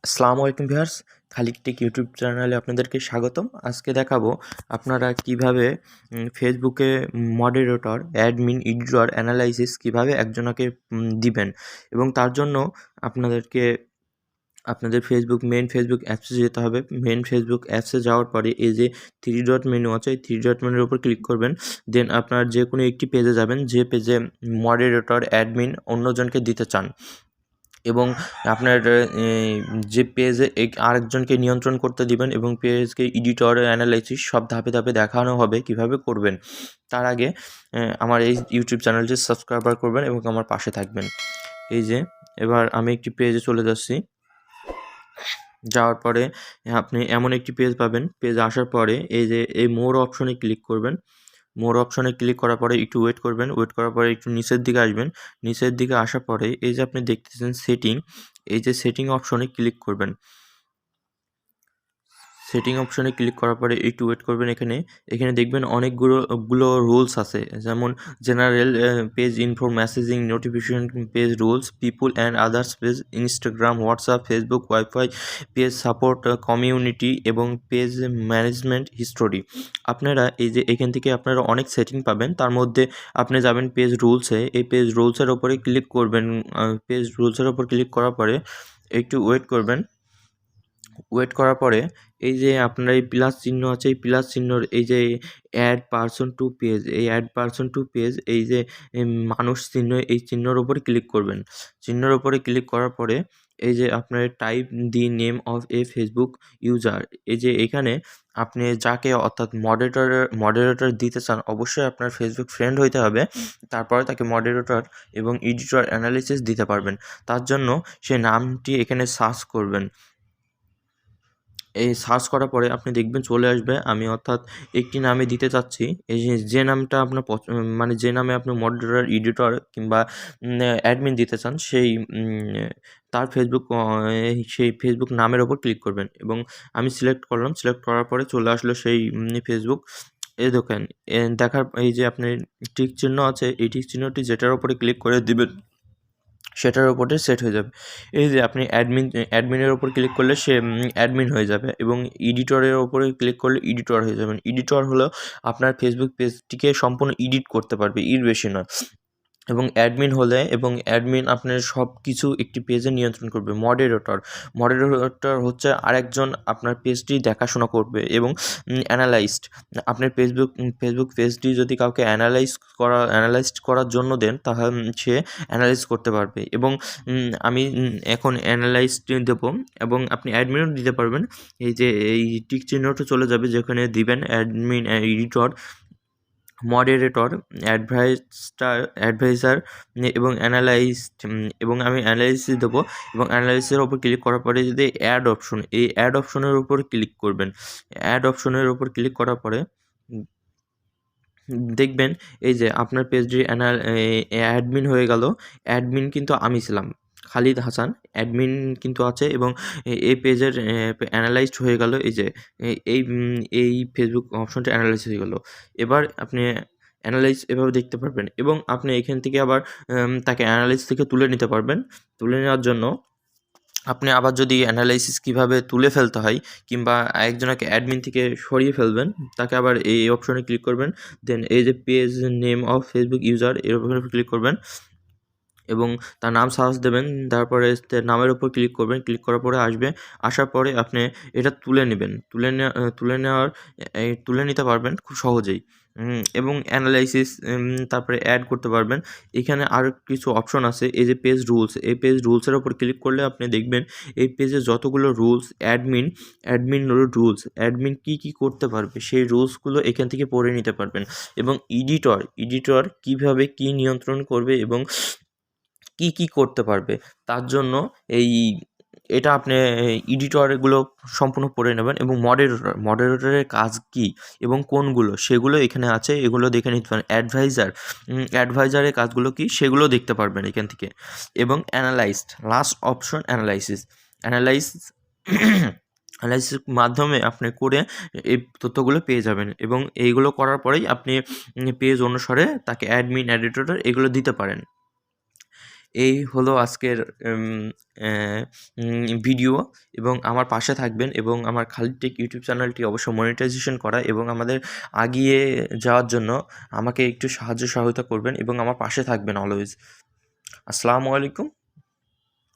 আসসালামু আলাইকুম viewers, Khalid take YouTube চ্যানেলে আপনাদেরকে স্বাগতম। আজকে দেখাবো আপনারা কিভাবে ফেসবুকে মডারেটর, অ্যাডমিন, এডিটর, অ্যানালাইসিস কিভাবে একজনকে দিবেন। এবং তার জন্য আপনাদেরকে আপনাদের মেন ফেসবুক অ্যাপসে যেতে হবে। মেন ফেসবুক অ্যাপসে যাওয়ার পরে এই যে থ্রি ডট মেনু আছে, এই থ্রি ডট মেনুর উপর ক্লিক করবেন। দেন আপনার যে কোনো একটি পেজে যাবেন, যে পেজে মডারেটর, অ্যাডমিন অন্যজনকে দিতে চান, এবং আপনার যে পেজে আরেকজনকে নিয়ন্ত্রণ করতে দিবেন, এবং পেজকে এডিটর, অ্যানালাইসিস সব ধাপে ধাপে দেখানো হবে কিভাবে করবেন। তার আগে আমার এই ইউটিউব চ্যানেলটি সাবস্ক্রাইবার করবেন এবং আমার পাশে থাকবেন। এই যে এবার আমি একটি পেজে চলে যাচ্ছি। যাওয়ার পরে আপনি এমন একটি পেজ পাবেন। পেজ আসার পরে এই যে এই মোর অপশনে ক্লিক করবেন। মোর অপশনে ক্লিক করার পরে একটু ওয়েট করবেন। ওয়েট করার পরে একটু নিচের দিকে আসবেন। নিচের দিকে আসার পরে এই যে আপনি দেখতেছেন সেটিং, এই যে সেটিং অপশনে ক্লিক করবেন। সেটিং অপশনে ক্লিক করার পরে একটু ওয়েট করবেন। এখানে দেখবেন অনেকগুলো রুলস আছে, যেমন general page info, messaging, notification, page rules, people and others page, Instagram, WhatsApp, Facebook, wifi, page support, community এবং পেজ ম্যানেজমেন্ট হিস্টোরি। আপনারা এই যে এখান থেকে আপনারা অনেক সেটিং পাবেন। তার মধ্যে আপনি যাবেন পেজ রুলসে। এই পেজ রুলসের ওপরে ক্লিক করবেন। পেজ রুলসের ওপর ক্লিক করার পরে একটু ওয়েট করবেন। ওয়েট করার পরে এই যে আপনার এই প্লাস চিহ্ন আছে, এই প্লাস চিহ্নর এই যে অ্যাড পারসন টু পেজ, এই অ্যাড পারসন টু পেজ, এই যে মানুষ চিহ্ন, এই চিহ্নর উপরে ক্লিক করবেন। চিহ্নর উপরে ক্লিক করার পরে এই যে আপনার type the name of A Facebook user, এই যে এখানে আপনি যাকে অর্থাৎ মডারেটর দিতে চান, অবশ্যই আপনার ফেসবুক ফ্রেন্ড হইতে হবে। তারপরে তাকে মডারেটর এবং এডিটর, অ্যানালিসিস দিতে পারবেন। তার জন্য সে নামটি এখানে সার্চ করবেন। এই সার্চ করার পরে আপনি দেখবেন চলে আসবে। আমি অর্থাৎ একটি নামে দিতে চাচ্ছি। এই যে নামটা আপনার মানে যে নামে আপনি মডারেটর, এডিটর কিংবা অ্যাডমিন দিতে চান, তার সেই ফেসবুক নামের ওপর ক্লিক করবেন। এবং আমি সিলেক্ট করলাম। সিলেক্ট করার পরে চলে আসলো সেই ফেসবুক। এই দেখেন, দেখার এই যে আপনার টিক চিহ্ন আছে, এই টিক চিহ্নটি যেটার ওপরে ক্লিক করে দিবেন সেটার উপরে সেট হয়ে যাবে। এই যে আপনি অ্যাডমিনের ওপর ক্লিক করলে সে অ্যাডমিন হয়ে যাবে, এবং এডিটরের ওপরে ক্লিক করলে এডিটর হয়ে যাবেন। এডিটর হলো আপনার ফেসবুক পেজটিকে সম্পূর্ণ এডিট করতে পারবে, এর বেশি নয়। এবং অ্যাডমিন আপনার সব কিছু একটি পেজে নিয়ন্ত্রণ করবে। মডারেটর হচ্ছে আরেকজন আপনার পেজটি দেখাশোনা করবে এবং অ্যানালাইজড। আপনার ফেসবুক পেজটি যদি কাউকে অ্যানালাইজ করার জন্য দেন, তাহলে সে অ্যানালাইজ করতে পারবে। এবং আমি এখন অ্যানালাইজ দেবো, এবং আপনি অ্যাডমিনও দিতে পারবেন। এই যে এই টিক চিহ্নটা চলে যাবে, যেখানে দিবেন অ্যাডমিন, এডিটর, মডারেটর, অ্যাডভাইজার এবং অ্যানালাইস্ট, এবং আমি অ্যানালাইসিস দেবো। এবং অ্যানালাইসিসের ওপর ক্লিক করার পরে যদি এই অ্যাড অপশনের উপর ক্লিক করবেন। অ্যাড অপশনের উপর ক্লিক করার পরে দেখবেন এই যে আপনার পেজটি অ্যাডমিন হয়ে গেল। অ্যাডমিন কিন্তু আমি ছিলাম, খালিদ হাসান অ্যাডমিন কিন্তু আছে, এবং এই পেজের অ্যানালাইজড হয়ে গেল। এই যে এই ফেসবুক অপশনটা অ্যানালাইজ হয়ে গেল। এবার আপনি অ্যানালাইজ এভাবে দেখতে পারবেন, এবং আপনি এখান থেকে আবার তাকে অ্যানালাইজ থেকে তুলে নিতে পারবেন। তুলে নেওয়ার জন্য আপনি আবার যদি অ্যানালাইসিস কীভাবে তুলে ফেলতে হয়, কিংবা একজনকে অ্যাডমিন থেকে সরিয়ে ফেলবেন, তাকে আবার এই অপশনে ক্লিক করবেন। দেন এই যে page name of Facebook user, এর উপরে ক্লিক করবেন এবং তার নাম সার্চ দেবেন। তারপরে তার নামের উপর ক্লিক করবেন। ক্লিক করার পরে আসার পরে আপনি এটা তুলে নেবেন। তুলে নিতে পারবেন খুব সহজেই। এবং অ্যানালাইসিস তারপরে অ্যাড করতে পারবেন। এখানে আরও কিছু অপশন আছে। এই যে পেজ রুলস, এই পেজ রুলসের ওপর ক্লিক করলে আপনি দেখবেন এই পেজে যতগুলো রুলস, অ্যাডমিন রুলস, অ্যাডমিন কী করতে পারবে সেই রুলসগুলো এখান থেকে পড়ে নিতে পারবেন। এবং এডিটর কীভাবে কী নিয়ন্ত্রণ করবে এবং কি করতে পারবে, তার জন্য এটা আপনি এডিটরগুলো সম্পূর্ণ পড়ে নেবেন। এবং মডারেটরের কাজ কি এবং কোনগুলো সেগুলো এখানে আছে, এগুলো দেখে নিতে পারেন। অ্যাডভাইজারের কাজগুলো কি সেগুলো দেখতে পারবেন এখান থেকে। এবং লাস্ট অপশন অ্যানালাইসিস মাধ্যমে আপনি করে এই তথ্যগুলো পেয়ে যাবেন, এবং এইগুলো করার পরেই আপনি পেজ অনুসারে তাকে অ্যাডমিন, এডিটর এগুলো দিতে পারেন। এই হলো আজকের ভিডিও, এবং আমার পাশে থাকবেন এবং আমার খালিদ টেক ইউটিউব চ্যানেলটি অবশ্যই মনিটাইজেশন করা এবং আমাদের এগিয়ে যাওয়ার জন্য আমাকে একটু সাহায্য সহায়তা করবেন এবং আমার পাশে থাকবেন অলওয়েজ। আসসালামু আলাইকুম।